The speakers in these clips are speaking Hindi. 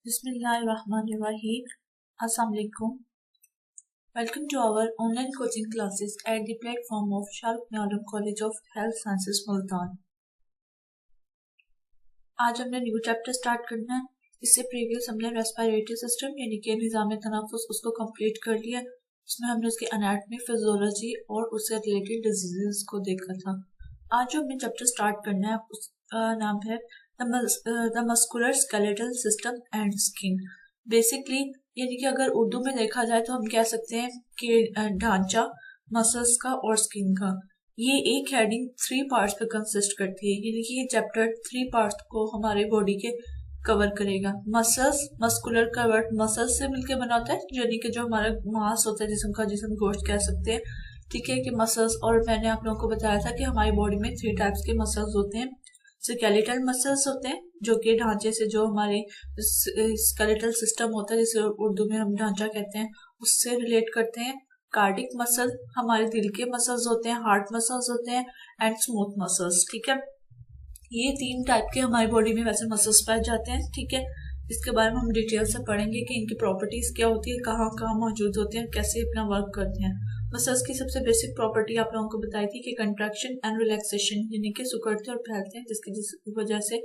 Bismillahirrahmanirrahim. Assalamu alaikum. Welcome to our online coaching classes at the platform of Shahrukh Madam College of Health Sciences Multan. आज हमने न्यू चैप्टर स्टार्ट करना है। इससे प्रीवियस हमने रेस्पिरेटरी सिस्टम यानी कि निज़ाम तनफ्फुस उसको कंप्लीट कर लिया। उसमें हमने उसकी एनाटॉमी, फिजियोलॉजी और उससे रिलेटेड डिजीजेस को देखा था। आज जो हमने चैप्टर स्टार्ट करना है उसका नाम है the muscular skeletal system and skin. Basically यानी कि अगर उर्दू में देखा जाए तो हम कह सकते हैं कि ढांचा मसल्स का और स्किन का। ये एक हेडिंग 3 पार्ट्स पे कंसिस्ट करती है, यानी कि ये चैप्टर 3 पार्ट्स को हमारे बॉडी के कवर करेगा। मसल्स, मस्कुलर का वर्ड मसल्स से मिलकर बना होता है, यानी कि जो हमारा मांस होता है जिस्म का, जिसम गोश्त कह सकते हैं, ठीक है कि मसल्स। और मैंने आप लोगों को बताया था कि हमारी बॉडी में 3 टाइप्स के मसल्स होते हैं। स्केलेटल मसल्स होते हैं जो कि ढांचे से, जो हमारे स्केलेटल सिस्टम होता है जिसे उर्दू में हम ढांचा कहते हैं, उससे रिलेट करते हैं। कार्डिक मसल हमारे दिल के मसल्स होते हैं, हार्ट मसल्स होते हैं एंड स्मूथ मसल्स, ठीक है। ये 3 टाइप के हमारी बॉडी में वैसे मसल्स पाए जाते हैं, ठीक है। इसके बारे में हम डिटेल से पढ़ेंगे कि इनकी प्रॉपर्टीज क्या होती है, कहाँ कहाँ मौजूद होते हैं, कैसे अपना वर्क करते हैं। मसल्स की सबसे बेसिक प्रॉपर्टी आप लोगों को बताई थी कि कंट्रैक्शन एंड रिलैक्सेशन, यानी कि सिकुड़ते और फैलते हैं, जिसकी वजह से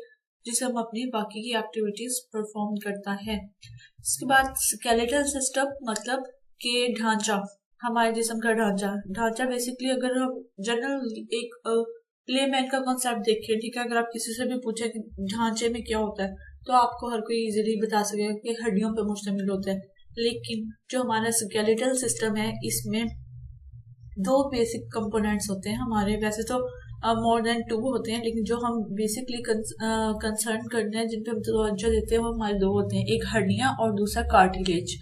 जिसे हम अपनी बाकी की एक्टिविटीज परफॉर्म करता है। इसके बाद स्केलेटल सिस्टम मतलब कि ढांचा, हमारे जिस्म का ढांचा बेसिकली अगर हम जनरल एक प्लेमैन का कॉन्सेप्ट देखें, ठीक है, अगर आप किसी से भी पूछे कि ढांचे में क्या होता है तो आपको हर कोई इजीली बता सकेगा कि हड्डियों पर मुश्तमिल होता है। लेकिन जो हमारा स्केलेटल सिस्टम है इसमें 2 बेसिक कंपोनेंट्स होते हैं हमारे। वैसे तो मोर देन 2 होते हैं, लेकिन जो हम बेसिकली कंसर्न करते हैं, जिन पे हम तवज्जो देते हैं, वो हमारे 2 होते हैं, एक हड्डियां और दूसरा कार्टिलेज,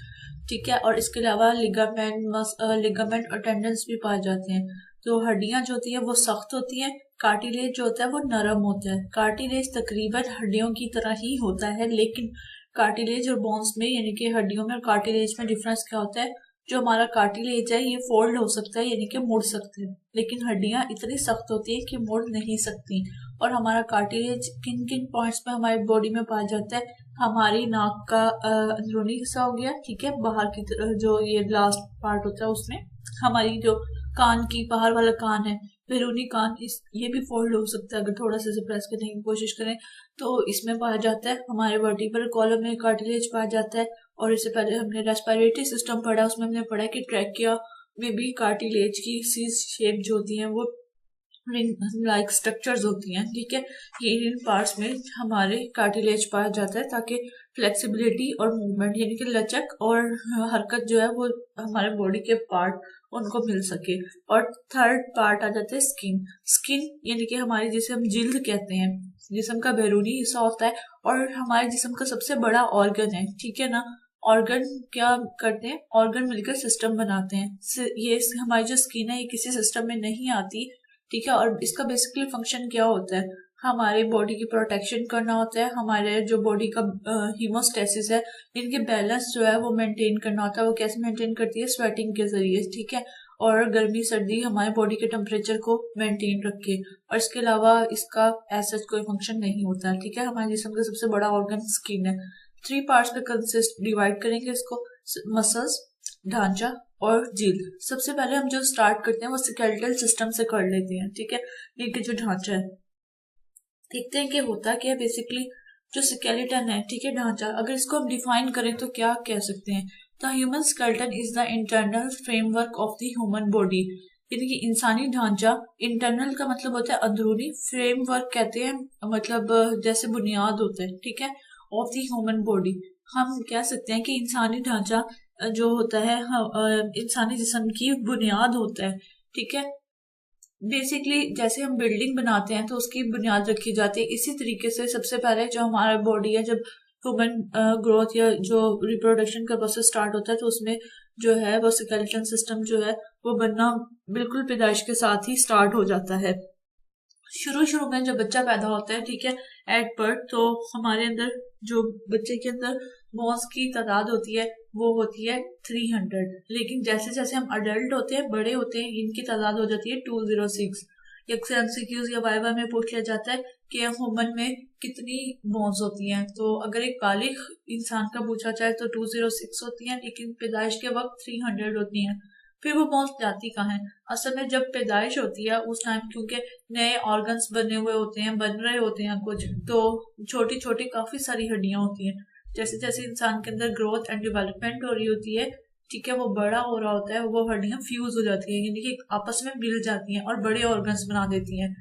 ठीक है। और इसके अलावा लिगामेंट और टेंडन्स भी पाए जाते हैं। तो हड्डियां जो होती है वो सख्त होती है, कार्टिलेज जो होता है वो नरम होता है। कार्टिलेज तकरीबन हड्डियों की तरह ही होता है, लेकिन कार्टिलेज और बोन्स में, यानी कि हड्डियों में और कार्टिलेज में डिफरेंस क्या होता है, जो हमारा कार्टिलेज है ये फोल्ड हो सकता है, यानी कि मुड़ सकते हैं, लेकिन हड्डियां इतनी सख्त होती है कि मुड़ नहीं सकती। और हमारा कार्टिलेज किन किन पॉइंट्स पे हमारी बॉडी में पाया जाता है, हमारी नाक का अंदरूनी हिस्सा हो गया, ठीक है, बाहर की तरफ जो ये लास्ट पार्ट होता है उसमें, हमारी जो कान की बाहर वाला कान है, बैरूनी कान, ये भी फोल्ड हो सकता है अगर थोड़ा सा प्रेस करने की कोशिश करें तो इसमें पाया जाता है। हमारे वर्टिब्रल कॉलम में कार्टिलेज पाया जाता है। और इससे पहले हमने रेस्पिरेटरी सिस्टम पढ़ा, उसमें हमने पढ़ा कि ट्रैकिया में भी कार्टिलेज की सी शेप जो होती है वो रिंग लाइक स्ट्रक्चर्स होती हैं, ठीक है। ये इन पार्ट्स में हमारे कार्टिलेज पाया जाता है ताकि फ्लेक्सिबिलिटी और मूवमेंट, यानी कि लचक और हरकत जो है वो हमारे बॉडी के पार्ट उनको मिल सके। और थर्ड पार्ट आ जाता है स्किन यानी कि हमारी, जिसे हम जिल्द कहते हैं, जिस्म का बैरूनी हिस्सा होता है और हमारे जिस्म का सबसे बड़ा ऑर्गन है, ठीक है ना। ऑर्गन क्या करते हैं, ऑर्गन मिलकर सिस्टम बनाते हैं। ये हमारी जो स्किन है ये किसी सिस्टम में नहीं आती, ठीक है। और इसका बेसिकली फंक्शन क्या होता है, हमारे बॉडी की प्रोटेक्शन करना होता है, हमारे जो बॉडी का हीमोस्टेसिस है, इनके बैलेंस जो है वो मेंटेन करना होता है। वो कैसे मेंटेन करती है, स्वेटिंग के जरिए, ठीक है। और गर्मी सर्दी हमारे बॉडी के टेम्परेचर को मेंटेन रखे। और इसके अलावा इसका ऐसा कोई फंक्शन नहीं होता है, ठीक है। हमारे जिस्म का सबसे बड़ा ऑर्गन स्किन है। 3 पार्ट्स में कंसिस्ट डिवाइड करेंगे इसको, मसल्स, ढांचा और झील। सबसे पहले हम जो स्टार्ट करते हैं वो स्केलेटल सिस्टम से कर लेते हैं, ठीक है। इनके जो ढांचा है देखते हैं कि होता क्या है। बेसिकली जो स्केलेटन है, ठीक है, ढांचा, अगर इसको हम डिफाइन करें तो क्या कह सकते हैं, the human skeleton is the internal framework of the human body, यानी कि इंसानी ढांचा। इंटरनल का मतलब होता है अंदरूनी, फ्रेमवर्क कहते हैं मतलब जैसे बुनियाद होता है, ठीक है, ऑफ द ह्यूमन बॉडी। हम कह सकते हैं कि इंसानी ढांचा जो होता है इंसानी जिस्म की बुनियाद होता है, ठीक है। बेसिकली जैसे हम बिल्डिंग बनाते हैं तो उसकी बुनियाद रखी जाती है, इसी तरीके से सबसे पहले जो हमारा बॉडी है, जब ह्यूमन ग्रोथ या जो रिप्रोडक्शन का प्रोसेस स्टार्ट होता है तो उसमें जो है वो स्केलेटन सिस्टम जो है वो बनना बिल्कुल पैदाइश के साथ ही स्टार्ट हो जाता है। शुरू में जब बच्चा पैदा होता है, ठीक है, एट बर्थ, तो हमारे अंदर जो बच्चे के अंदर बोन्स की तादाद होती है वो होती है 300, लेकिन जैसे जैसे हम अडल्ट होते हैं, बड़े होते हैं, इनकी तादाद हो जाती है 206, अक्सर एमसीक्यूज या वाइवा में पूछ लिया जाता है कि ह्यूमन में कितनी बोन्स होती हैं। तो अगर एक बालिग इंसान का पूछा जाए तो 206 होती हैं, लेकिन पैदाइश के वक्त 300 होती हैं। फिर वो बोन्स जाती कहाँ हैं? असल में जब पैदाइश होती है उस टाइम क्योंकि नए ऑर्गन्स बने हुए होते हैं, बन रहे होते हैं कुछ, तो छोटी छोटी काफी सारी हड्डियां होती हैं। जैसे जैसे इंसान के अंदर ग्रोथ एंड डेवलपमेंट हो रही होती है, ठीक है, वो बड़ा हो रहा होता है, वो हड्डियां फ्यूज हो जाती हैं, यानी कि आपस में मिल जाती हैं और बड़े ऑर्गन्स बना देती हैं।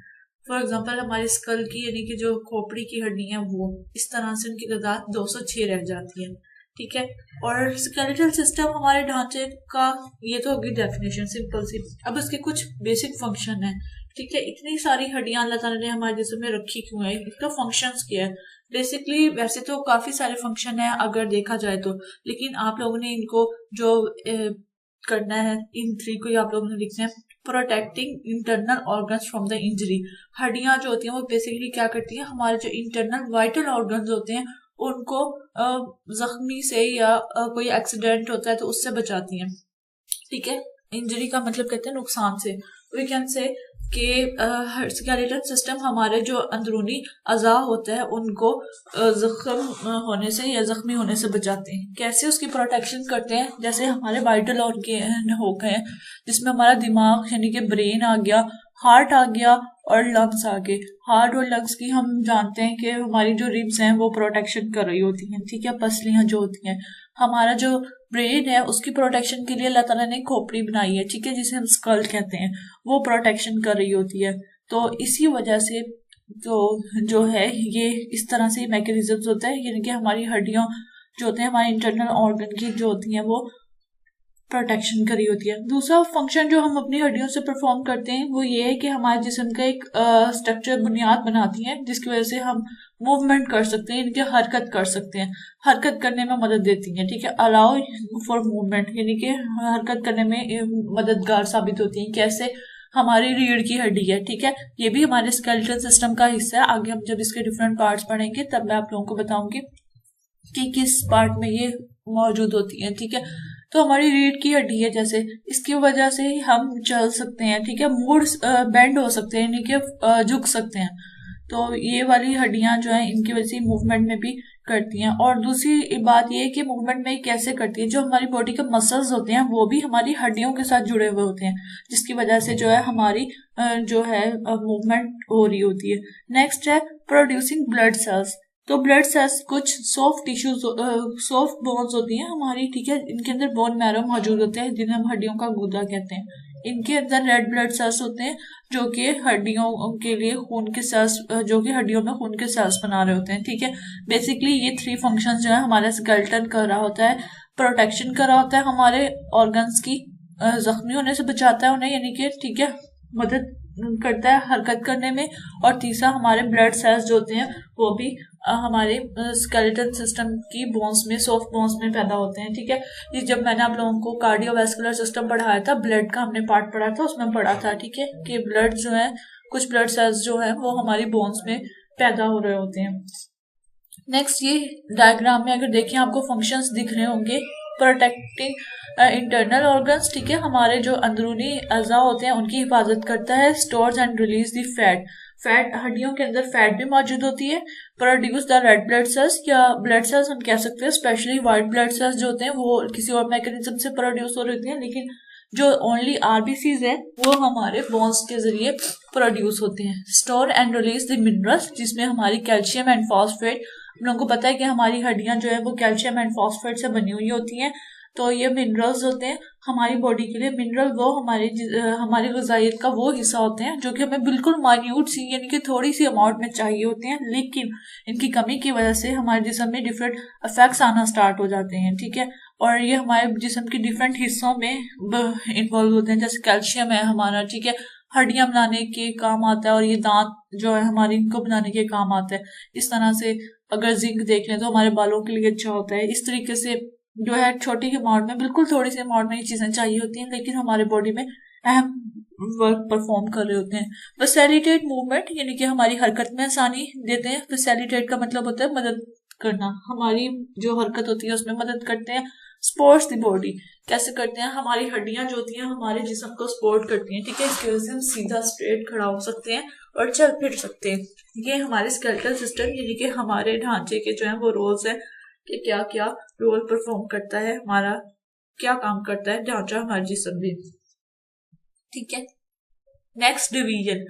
फॉर एग्जाम्पल हमारे स्कल की यानी कि जो खोपड़ी की हड्डी है वो इस तरह से उनकी तादाद 206 रह जाती है, ठीक है। और स्केलेटल सिस्टम हमारे ढांचे का, ये तो होगी डेफिनेशन सिंपल सी। अब इसके कुछ बेसिक फंक्शन है, ठीक है। इतनी सारी हड्डियां अल्लाह ताला ने हमारे जिस्म में रखी क्यों है, इसका फंक्शंस क्या है? बेसिकली वैसे तो काफी सारे फंक्शन है अगर देखा जाए तो, लेकिन आप लोगों ने इनको जो करना है, इन 3 को ही आप लोगों ने लिखना है। Protecting internal organs from the injury. हड्डियां जो होती हैं वो बेसिकली क्या करती हैं, हमारे जो इंटरनल वाइटल ऑर्गन्स होते हैं उनको जख्मी से या कोई एक्सीडेंट होता है तो उससे बचाती हैं, ठीक है। इंजरी का मतलब कहते हैं नुकसान से। वी कैन से कि स्केलेटल सिस्टम हमारे जो अंदरूनी अज़ा होता है उनको जख्म होने से या जख्मी होने से बचाते हैं। कैसे उसकी प्रोटेक्शन करते हैं? जैसे हमारे वाइटल ऑर्गन हो गए जिसमें हमारा दिमाग यानी कि ब्रेन आ गया, हार्ट आ गया और लंग्स आ गए। हार्ट और लंग्स की हम जानते हैं कि हमारी जो रिब्स हैं वो प्रोटेक्शन कर रही होती हैं, ठीक है, पसलियां जो होती हैं। हमारा जो ब्रेन है उसकी प्रोटेक्शन के लिए अल्लाह ताला ने खोपड़ी बनाई है, ठीक है, जिसे हम स्कल कहते हैं, वो प्रोटेक्शन कर रही होती है। तो इसी वजह से जो है ये इस तरह से मैकेनिज्म होता है, यानी कि हमारी हड्डियां जो होते हैं, हमारे इंटरनल ऑर्गन की जो होती हैं वो प्रोटेक्शन करी होती है। दूसरा फंक्शन जो हम अपनी हड्डियों से परफॉर्म करते हैं वो ये है कि हमारे जिस्म का एक स्ट्रक्चर बुनियाद बनाती है जिसकी वजह से हम मूवमेंट कर सकते हैं, इनकी हरकत कर सकते हैं, हरकत करने में मदद देती हैं, ठीक है। अलाउ फॉर मूवमेंट यानी कि हरकत करने में मददगार साबित होती है। कैसे? हमारी रीढ़ की हड्डी है, ठीक है, ये भी हमारे स्केलेटल सिस्टम का हिस्सा है। आगे हम जब इसके डिफरेंट पार्ट्स पढ़ेंगे तब मैं आप लोगों को बताऊंगी कि किस पार्ट में ये मौजूद होती है, ठीक है। तो हमारी रीढ़ की हड्डी है, जैसे इसकी वजह से ही हम चल सकते हैं, ठीक है, मूड बेंड हो सकते हैं, यानी कि झुक सकते हैं। तो ये वाली हड्डियां जो है इनकी वजह से मूवमेंट में भी करती हैं। और दूसरी बात ये है कि मूवमेंट में कैसे करती है, जो हमारी बॉडी के मसल्स होते हैं वो भी हमारी हड्डियों के साथ जुड़े हुए होते हैं, जिसकी वजह से जो है हमारी जो है मूवमेंट हो रही होती है। नेक्स्ट है प्रोड्यूसिंग ब्लड सेल्स। तो ब्लड सेल्स कुछ सॉफ्ट टिश्यूज, सॉफ्ट बोन्स होती हैं हमारी, ठीक है, इनके अंदर बोन मैरो मौजूद होते हैं जिन्हें हम हड्डियों का गूदा कहते हैं। इनके अंदर रेड ब्लड सेल्स होते हैं जो कि हड्डियों के लिए खून के सेल्स, जो कि हड्डियों में खून के सेल्स बना रहे होते हैं, ठीक है। बेसिकली ये 3 फंक्शन जो है हमारे स्केलेटन कर रहा होता है। प्रोटेक्शन कर रहा होता है हमारे ऑर्गन्स की, जख्मी होने से बचाता है उन्हें, यानी कि ठीक है, मदद करता है हरकत करने में। और तीसरा हमारे ब्लड सेल्स जो होते हैं वो भी हमारे स्केलेटल सिस्टम की बोन्स में, सॉफ्ट बोन्स में पैदा होते हैं, ठीक है। ये जब मैंने आप लोगों को कार्डियोवैस्कुलर सिस्टम पढ़ाया था, ब्लड का हमने पार्ट पढ़ा था, उसमें पढ़ा था, ठीक है, कि ब्लड जो है, कुछ ब्लड सेल्स जो है वो हमारी बोन्स में पैदा हो रहे होते हैं। नेक्स्ट ये डायग्राम में अगर देखें आपको फंक्शंस दिख रहे होंगे। प्रोटेक्टिंग इंटरनल ऑर्गन्स, ठीक है, हमारे जो अंदरूनी अज़ा होते हैं उनकी हिफाजत करता है। Stores and release the fat, fat हड्डियों के अंदर फैट भी मौजूद होती है। Produce the red blood cells या ब्लड सेल्स हम कह सकते हैं, स्पेशली व्हाइट ब्लड सेल्स जो होते हैं वो किसी और मैकेनिज्म से प्रोड्यूस हो रही होती हैं, लेकिन जो ओनली आरबीसीज है वो हमारे बोन्स के जरिए प्रोड्यूस होते हैं। Store and release the minerals, जिसमें हमारी कैल्शियम एंड फॉस्फेट, हम लोगों को पता है कि हमारी हड्डियां जो है वो कैल्शियम एंड फॉस्फेट से बनी हुई होती हैं। तो ये मिनरल्स होते हैं हमारी बॉडी के लिए। मिनरल वो हमारी ग़िज़ाइयत का वो हिस्सा होते हैं जो कि हमें बिल्कुल माइन्यूट सी यानी कि थोड़ी सी अमाउंट में चाहिए होते हैं, लेकिन इनकी कमी की वजह से हमारे जिस्म में डिफरेंट इफेक्ट्स आना स्टार्ट हो जाते हैं, ठीक है। और ये हमारे जिस्म के डिफरेंट हिस्सों में इन्वॉल्व होते हैं। जैसे कैल्शियम है हमारा, ठीक है, हड्डियां बनाने के काम आता है, और ये दांत जो है हमारी, इनको बनाने के काम आता है। इस तरह से अगर जिंक देख लें तो हमारे बालों के लिए अच्छा होता है। इस तरीके से जो है छोटी अमाउंट में, बिल्कुल थोड़ी सी अमाउंट में ये चीजें चाहिए होती हैं, लेकिन हमारे बॉडी में अहम वर्क परफॉर्म कर रहे होते हैं। फैसिलिटेट मूवमेंट, यानी कि हमारी हरकत में आसानी देते हैं। फैसिलिटेट का मतलब होता है मदद करना, हमारी जो हरकत होती है उसमें मदद करते हैं। सपोर्ट्स द बॉडी कैसे करते हैं, हमारी हड्डियां जो होती हैं हमारे जिस्म को सपोर्ट करती हैं, ठीक है। इसकी वजह से हम सीधा स्ट्रेट खड़ा हो सकते हैं और चल फिर सकते हैं। ये हमारे स्केलेटल सिस्टम यानी कि हमारे ढांचे के जो है वो रोल्स हैं कि क्या क्या रोल परफॉर्म करता है, हमारा क्या काम करता है ढांचा हमारे जिस्म में, ठीक है। नेक्स्ट डिवीजन,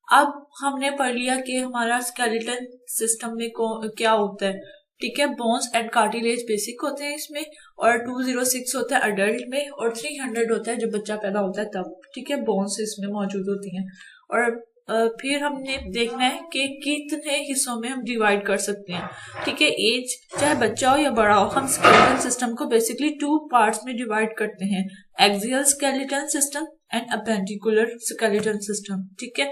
अब हमने पढ़ लिया कि हमारा स्केलेटल सिस्टम में क्या होता है, ठीक है। बोन्स एंड कार्टिलेज बेसिक होते हैं इसमें, और 206 होता है अडल्ट में, और 300 होता है जब बच्चा पैदा होता है तब, ठीक है। बोन्स इसमें मौजूद होती हैं। और फिर हमने देखना है कि कितने हिस्सों में हम डिवाइड कर सकते हैं, ठीक है। एज चाहे बच्चा हो या बड़ा हो, हम स्केलेटल सिस्टम को बेसिकली 2 पार्ट्स में डिवाइड करते हैं, axial skeletal system and appendicular skeletal system, ठीक है।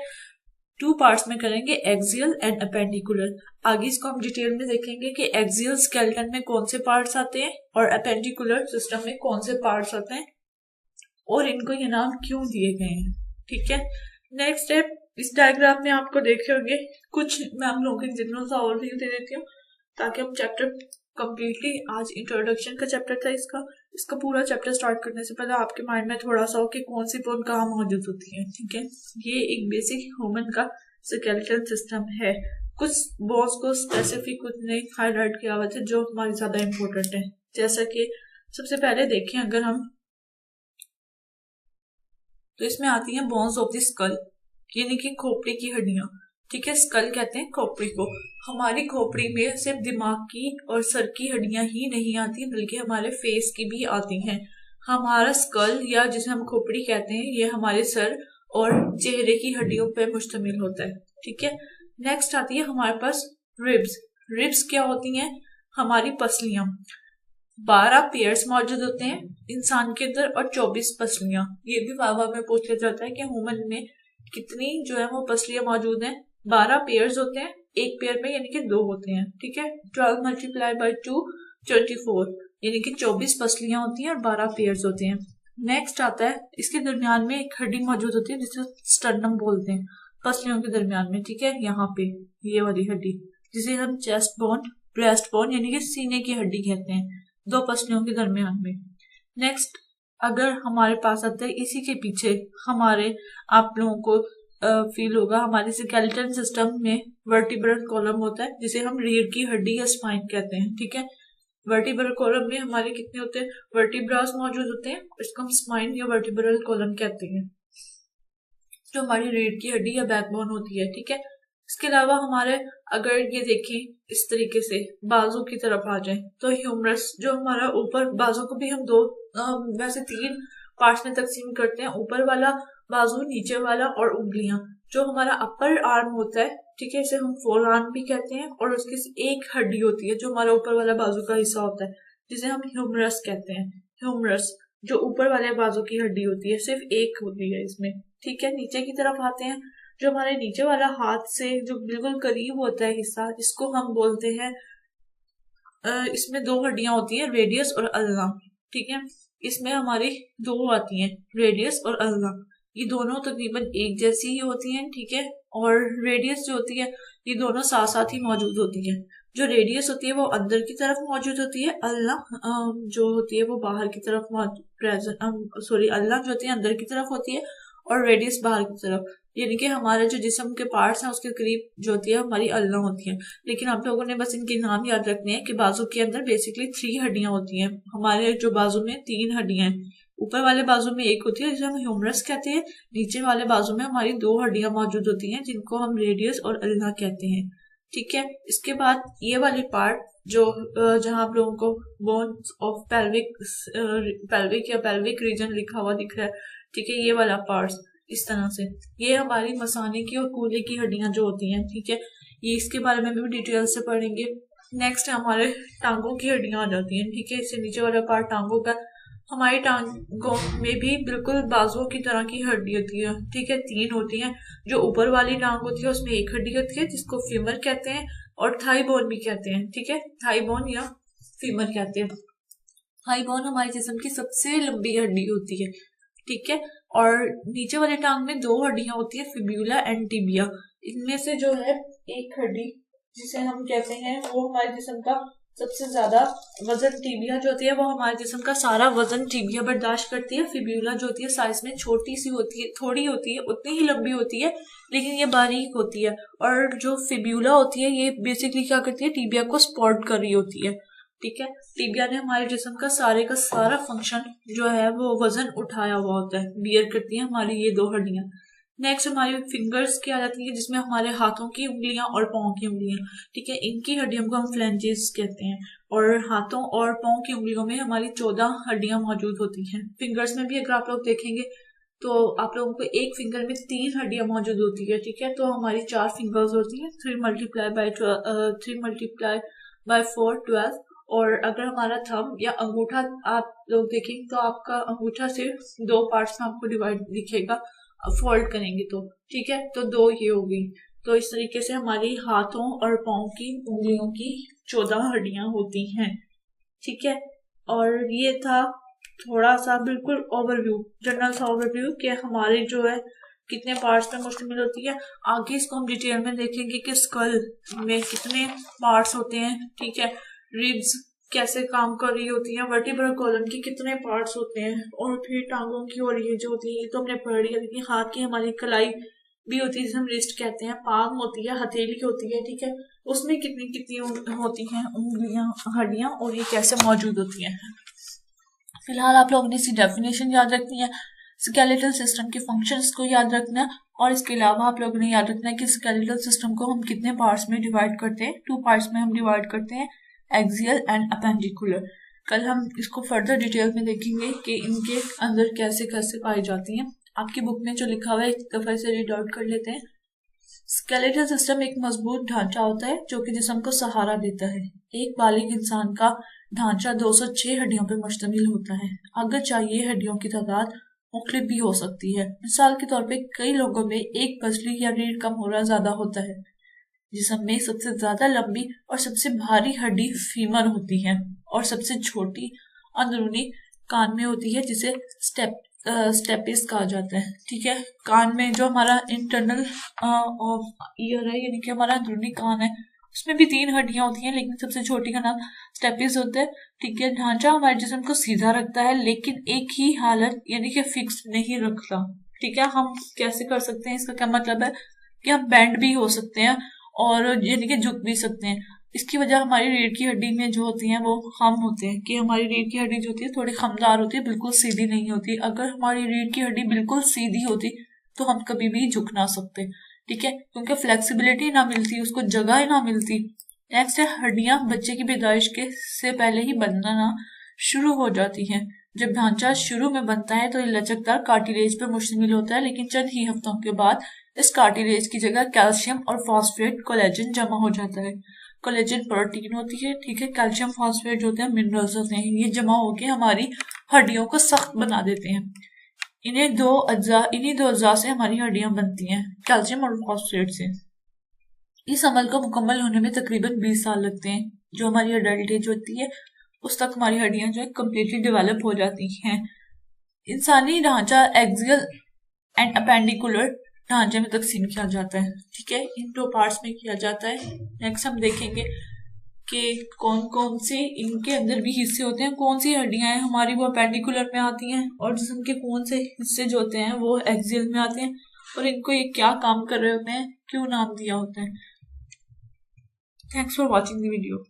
2 पार्ट्स में करेंगे, एक्सियल एंड अपेंडिकुलर। आगे इसको हम डिटेल में देखेंगे कि एक्सियल स्केलेटन में कौन से पार्ट्स आते हैं और अपेंडिकुलर सिस्टम में कौन से पार्ट्स आते हैं और इनको ये नाम क्यों दिए गए हैं, ठीक है। नेक्स्ट स्टेप, इस डायग्राम में आपको देखे होंगे कुछ मैं हम लोगों के जितना सा ओवरव्यू दे देती हूँ ताकि हम चैप्टर कंप्लीटली, आज इंट्रोडक्शन का चैप्टर था इसका पूरा चैप्टर स्टार्ट करने से पहले आपके माइंड में थोड़ा सा हो कि कौन सी बोन कहाँ मौजूद होती है, ठीक है। ये एक बेसिक ह्यूमन का स्केलेटल सिस्टम है। कुछ बोन्स को स्पेसिफिक कुछ ने हाईलाइट किया हुआ था जो हमारी ज्यादा इंपॉर्टेंट है, जैसा कि सबसे पहले देखें अगर हम, तो इसमें आती है बोन्स ऑफ द स्कल यानी कि खोपड़ी की हड्डियां, ठीक है। स्कल कहते हैं खोपड़ी को। हमारी खोपड़ी में सिर्फ दिमाग की और सर की हड्डियां ही नहीं आती बल्कि हमारे फेस की भी आती हैं। हमारा स्कल या जिसे हम खोपड़ी कहते हैं ये हमारे सर और चेहरे की हड्डियों पर मुश्तमिल होता है, ठीक है। नेक्स्ट आती है हमारे पास रिब्स। रिब्स क्या होती हैं, हमारी पसलियां। 12 पेयर्स मौजूद होते हैं इंसान के अंदर और 24 पसलियां। ये भी वावा में पूछा जाता है कि ह्यूमन में कितनी जो है वो पसलियां मौजूद हैं। 12 पेयर्स होते हैं, एक पेयर में यानी कि 2 होते हैं, ठीक है। 12 मल्टीप्लाई बाई 2 24 यानी कि 24 पसलियां होती हैं और 12 पेयर्स होते हैं। नेक्स्ट आता है, इसके दरमियान में एक हड्डी मौजूद होती है जिसे स्टर्नम बोलते हैं, पसलियों के दरमियान में, ठीक है। यहाँ पे ये वाली हड्डी जिसे हम चेस्ट बोन, ब्रेस्ट बोन यानी कि सीने की हड्डी कहते हैं, 2 पसलियों के दरमियान में। नेक्स्ट अगर हमारे पास आता है इसी के पीछे हमारे, आप लोगों को फील होगा हमारे स्केलेटल सिस्टम में वर्टिब्रल कॉलम होता है जिसे हम रीढ़ की हड्डी या स्पाइन कहते हैं, ठीक है। वर्टिब्रल कॉलम में हमारे कितने होते हैं, वर्टिब्रास मौजूद होते हैं, इसको हम स्पाइन या वर्टिब्रल कॉलम कहते हैं, जो हमारी रीढ़ की हड्डी या बैकबोन होती है, ठीक है। इसके अलावा हमारे अगर ये देखें इस तरीके से बाजू की तरफ आ जाए तो ह्यूमरस जो हमारा ऊपर, बाजू को भी हम 2 वैसे 3 पार्ट्स में तकसीम करते हैं, ऊपर वाला बाजू, नीचे वाला और उंगलियां। जो हमारा अपर आर्म होता है, ठीक है, इसे हम फोर आर्म भी कहते हैं, और उसकी एक हड्डी होती है जो हमारा ऊपर वाला बाजू का हिस्सा होता है जिसे हम ह्यूमरस कहते हैं। ह्यूमरस जो ऊपर वाले बाजू की हड्डी होती है, सिर्फ एक होती है इसमें, ठीक है। नीचे की तरफ आते हैं, जो हमारे नीचे वाला हाथ से जो बिल्कुल करीब होता है हिस्सा, इसको हम बोलते हैं, इसमें 2 हड्डियां होती हैं, रेडियस और अल्ना, ठीक है। इसमें हमारी 2 आती हैं, रेडियस और अल्ना। ये दोनों तकरीबन एक जैसी ही होती हैं, ठीक है। और रेडियस जो होती है ये दोनों साथ साथ ही मौजूद होती है। जो रेडियस होती है वो अंदर की तरफ मौजूद होती है, अल्ना जो होती है वो बाहर की तरफ अल्ना जो होती है अंदर की तरफ होती है और रेडियस बाहर की तरफ, यानी कि हमारे जो जिस्म के पार्ट्स हैं उसके करीब जो होती है हमारी अल्ना होती है। लेकिन आप लोगों ने बस इनके नाम याद रखने हैं कि बाजू के अंदर बेसिकली 3 हड्डियां होती हैं। हमारे जो बाजू में 3 हड्डियां हैं, ऊपर वाले बाजू में एक होती है जिसे हम ह्यूमरस कहते हैं, नीचे वाले बाजू में हमारी 2 हड्डियां मौजूद होती हैं जिनको हम रेडियस और अल्ना कहते हैं, ठीक है। इसके बाद ये वाली पार्ट जो जहां आप लोगों को बोन्स ऑफ पेल्विक या पेल्विक रीजन लिखा हुआ दिख रहा है, ठीक है, ये वाला पार्ट इस तरह से, ये हमारी मसाने की और कूल्हे की हड्डियां जो होती हैं, ठीक है। ये इसके बारे में भी डिटेल से पढ़ेंगे। नेक्स्ट हमारे टांगों की हड्डियां आ जाती हैं, ठीक है। इससे नीचे वाला पार्ट टांगों का, हमारी टांगों में भी बिल्कुल बाजुओं की तरह की हड्डी होती है, ठीक है। 3 होती हैं। जो ऊपर वाली टांग होती है उसमें एक हड्डी होती है जिसको फीमर कहते हैं और थाई बोन भी कहते हैं, ठीक है। थाई बोन या फीमर कहते हैं। थाई बोन हमारे जिस्म की सबसे लंबी हड्डी होती है, ठीक है। और नीचे वाले टांग में 2 हड्डियां होती है, फिब्यूला एंड टिबिया। इनमें से जो है एक हड्डी जिसे हम कहते हैं वो हमारे जिस्म का सबसे ज्यादा वजन टीबिया जो होती है वो हमारे जिस्म का सारा वजन टीबिया बर्दाश्त करती है। फिब्यूला जो होती है साइज में छोटी सी होती है, थोड़ी होती है, उतनी ही लंबी होती है, लेकिन ये बारीक होती है। और जो फिब्यूला होती है ये बेसिकली क्या करती है, टीबिया को सपोर्ट कर रही होती है। ठीक है, टीबिया ने हमारे जिस्म का सारा फंक्शन जो है वो वजन उठाया हुआ होता है, बियर करती है हमारी ये दो हड्डियां। नेक्स्ट हमारी फिंगर्स की आ जाती है, जिसमें हमारे हाथों की उंगलियां और पाँव की उंगलियां। ठीक है, इनकी हड्डियों को हम फ्लैंजेस कहते हैं। और हाथों और पाँव की उंगलियों में हमारी 14 हड्डियां मौजूद होती हैं। फिंगर्स में भी अगर आप लोग देखेंगे तो आप लोगों को एक फिंगर में 3 हड्डियां मौजूद होती है। ठीक है, तो हमारी 4 फिंगर्स होती है, 3 मल्टीप्लाई बाय 4 12। और अगर हमारा थंब या अंगूठा आप लोग देखेंगे तो आपका अंगूठा सिर्फ 2 पार्ट्स में आपको डिवाइड दिखेगा फोल्ड करेंगे तो। ठीक है, तो 2 ये हो गई। तो इस तरीके से हमारी हाथों और पाँव की उंगलियों की 14 हड्डियां होती हैं। ठीक है, और ये था थोड़ा सा बिल्कुल ओवरव्यू, जनरल सा ओवरव्यू कि हमारे जो है कितने पार्ट्स में मुश्तमिल होती है। आगे इसको हम डिटेल में देखेंगे कि स्कल में कितने पार्ट्स होते हैं। ठीक है, रिब्स कैसे काम कर रही होती है, वर्टिब्रल कॉलम के कितने पार्ट्स होते हैं, और फिर टांगों की और ये जो होती है तो हमने पढ़ लिया। लेकिन हाथ की हमारी कलाई भी होती है जिसे हम रिस्ट कहते हैं, पाम होती है, हथेली होती है। ठीक है, उसमें कितनी कितनी होती हैं उंगलियां, हड्डियां, और ये कैसे मौजूद होती हैं। फिलहाल आप लोगों ने इसकी डेफिनेशन याद रखनी है, स्केलेटल सिस्टम के फंक्शंस को याद रखना है, और इसके अलावा आप लोगों ने याद रखना है कि स्केलेटल सिस्टम को हम कितने पार्ट्स में डिवाइड करते हैं। 2 पार्ट्स में हम डिवाइड करते हैं, एक्सियल एंड अपेंडिकुलर। कल हम इसको फर्दर डिटेल में देखेंगे कि इनके अंदर कैसे कैसे पाई जाती हैं। आपकी बुक में जो लिखा हुआ है एक दफा से रीड आउट कर लेते हैं। स्केलेटल सिस्टम एक मजबूत ढांचा होता है जो कि जिस्म को सहारा देता है। एक बालिग इंसान का ढांचा 206 हड्डियों पर मुश्तमिल होता है। अगर चाहिए हड्डियों की तादाद मुख्तलिफ भी हो सकती है। मिसाल के तौर पे कई लोगों में एक पसली या रीढ़ का मोहरा ज्यादा होता है। जिस्म में सबसे ज्यादा लंबी और सबसे भारी हड्डी फीमर होती है, और सबसे छोटी अंदरूनी कान में होती है, जिसे स्टेपिस कहा जाता है। ठीक है, कान में जो हमारा इंटरनल ईयर है, यानी कि हमारा अंदरूनी कान है, उसमें भी 3 हड्डियां होती हैं, लेकिन सबसे छोटी का नाम स्टेपिस होता है। ठीक है, ढांचा हमारे जिस्म को सीधा रखता है, लेकिन एक ही हालत यानी कि फिक्स नहीं रखता। ठीक है, हम कैसे कर सकते हैं, इसका क्या मतलब है कि हम बेंड भी हो सकते हैं और यानी कि झुक भी सकते हैं। इसकी वजह हमारी रीढ़ की हड्डी में जो होती है वो खम होते हैं, कि हमारी रीढ़ की हड्डी जो होती है थोड़ी खमदार होती है, बिल्कुल सीधी नहीं होती। अगर हमारी रीढ़ की हड्डी बिल्कुल सीधी होती तो हम कभी भी झुक ना सकते। ठीक है, क्योंकि फ्लेक्सिबिलिटी ना मिलती, उसको जगह ना मिलती। नेक्स्ट है, हड्डियां बच्चे की पैदाइश के से पहले ही बनना शुरू हो जाती हैं। जब ढांचा शुरू में बनता है तो ये लचकदार कार्टिलेज पर मुश्तमिल होता है, लेकिन चंद ही हफ्तों के बाद इस कार्टिलेज की जगह कैल्शियम और फॉस्फेट कोलेजन जमा हो जाता है। कोलेजन प्रोटीन होती है। ठीक है, कैल्शियम फॉस्फेट जो होते हैं मिनरल्स होते हैं, ये जमा होकर हमारी हड्डियों को सख्त बना देते हैं। इन्हीं दो अज्जा से हमारी हड्डियां बनती हैं, कैल्शियम और फॉस्फेट से। इस अमल को मुकम्मल होने में तकरीबन 20 साल लगते हैं। जो हमारी अडल्ट एज होती है उस तक हमारी हड्डियां जो है कम्प्लीटली डेवलप हो जाती हैं। इंसानी ढांचा एक्सियल एंड अपेंडिकुलर ढांचे में तकसीम किया जाता है। ठीक है, इन 2 पार्ट्स में किया जाता है। नेक्स्ट हम देखेंगे कि कौन कौन से इनके अंदर भी हिस्से होते हैं, कौन सी हड्डियां हैं हमारी वो अपेंडिकुलर में आती हैं, और जिस्म के कौन से हिस्से जो होते हैं वो एक्सियल में आते हैं, और इनको ये क्या काम कर रहे होते हैं, क्यों नाम दिया होता है। Thanks for watching the video.